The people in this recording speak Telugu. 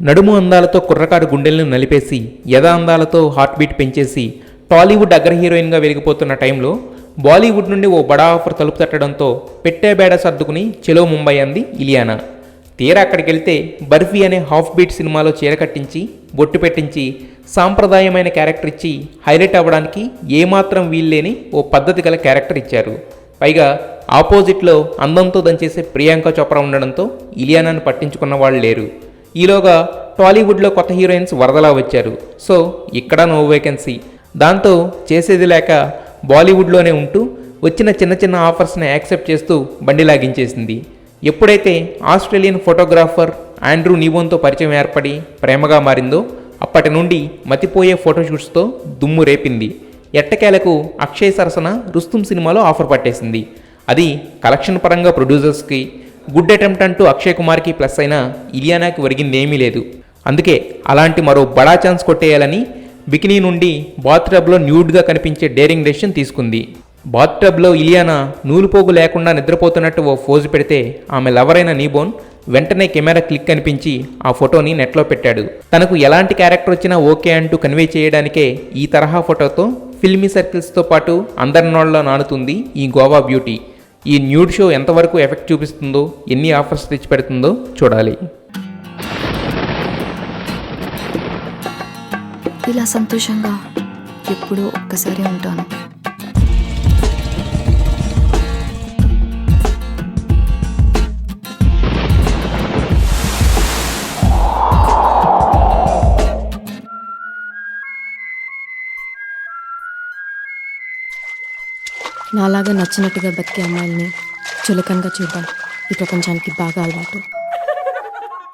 నడుము అందాలతో కుర్రకారు గుండెలను నలిపేసి యథా అందాలతో హార్ట్ బీట్ పెంచేసి టాలీవుడ్ అగ్ర హీరోయిన్గా వెలిగిపోతున్న టైంలో బాలీవుడ్ నుండి ఓ బడా ఆఫర్ తలుపు తట్టడంతో పెట్టే బేడ సర్దుకుని చెలో ముంబై అంది ఇలియానా. తీరా అక్కడికి వెళ్తే బర్ఫీ అనే హాఫ్ బీట్ సినిమాలో చీర కట్టించి బొట్టు పెట్టించి సాంప్రదాయమైన క్యారెక్టర్ ఇచ్చి హైలైట్ అవ్వడానికి ఏమాత్రం వీల్లేని ఓ పద్ధతి గల క్యారెక్టర్ ఇచ్చారు. పైగా ఆపోజిట్లో అందంతో దంచేసే ప్రియాంక చోప్రా ఉండడంతో ఇలియానాను పట్టించుకున్న వాళ్ళు లేరు. ఈలోగా టాలీవుడ్లో కొత్త హీరోయిన్స్ వరదలా వచ్చారు. సో ఇక్కడ నో వేకెన్సీ. దాంతో చేసేది లేక బాలీవుడ్లోనే ఉంటూ వచ్చిన చిన్న చిన్న ఆఫర్స్ని యాక్సెప్ట్ చేస్తూ బండి లాగించేసింది. ఎప్పుడైతే ఆస్ట్రేలియన్ ఫోటోగ్రాఫర్ ఆండ్రూ నీబోన్తో పరిచయం ఏర్పడి ప్రేమగా మారిందో అప్పటి నుండి మతిపోయే ఫోటోషూట్స్తో దుమ్ము రేపింది. ఎట్టకేలకు అక్షయ్ సరసన రుస్తుం సినిమాలో ఆఫర్ పట్టేసింది. అది కలెక్షన్ పరంగా ప్రొడ్యూసర్స్కి, గుడ్ అటెంప్ట్ అంటూ అక్షయ్ కుమార్కి ప్లస్ అయినా ఇలియానాకి ఒరిగిందేమీ లేదు. అందుకే అలాంటి మరో బడా ఛాన్స్ కొట్టేయాలని బికినీ నుండి బాత్టబ్లో న్యూడ్గా కనిపించే డేరింగ్ డెసిషన్ తీసుకుంది. బాత్టబ్లో ఇలియానా నూలుపోగు లేకుండా నిద్రపోతున్నట్టు ఓ ఫోజు పెడితే ఆమె లవరైన నీబోన్ వెంటనే కెమెరా క్లిక్ అనిపించి ఆ ఫోటోని నెట్లో పెట్టాడు. తనకు ఎలాంటి క్యారెక్టర్ వచ్చినా ఓకే అంటూ కన్వే చేయడానికే ఈ తరహా ఫోటోతో ఫిల్మీ సర్కిల్స్తో పాటు అందరినోళ్ళలో నానుతుంది ఈ గోవా బ్యూటీ. ఈ న్యూడ్ షో ఎంతవరకు ఎఫెక్ట్ చూపిస్తుందో, ఎన్ని ఆఫర్స్ తెచ్చిపెడుతుందో చూడాలి. ఇలా సంతోషంగా ఎప్పుడూ ఒక్కసారి ఉంటాను. నాలాగా నచ్చినట్టుగా బతికే అమ్మాయిల్ని చులకనగా చూద్దాం ఈ ప్రపంచానికి బాగా అలవాటు.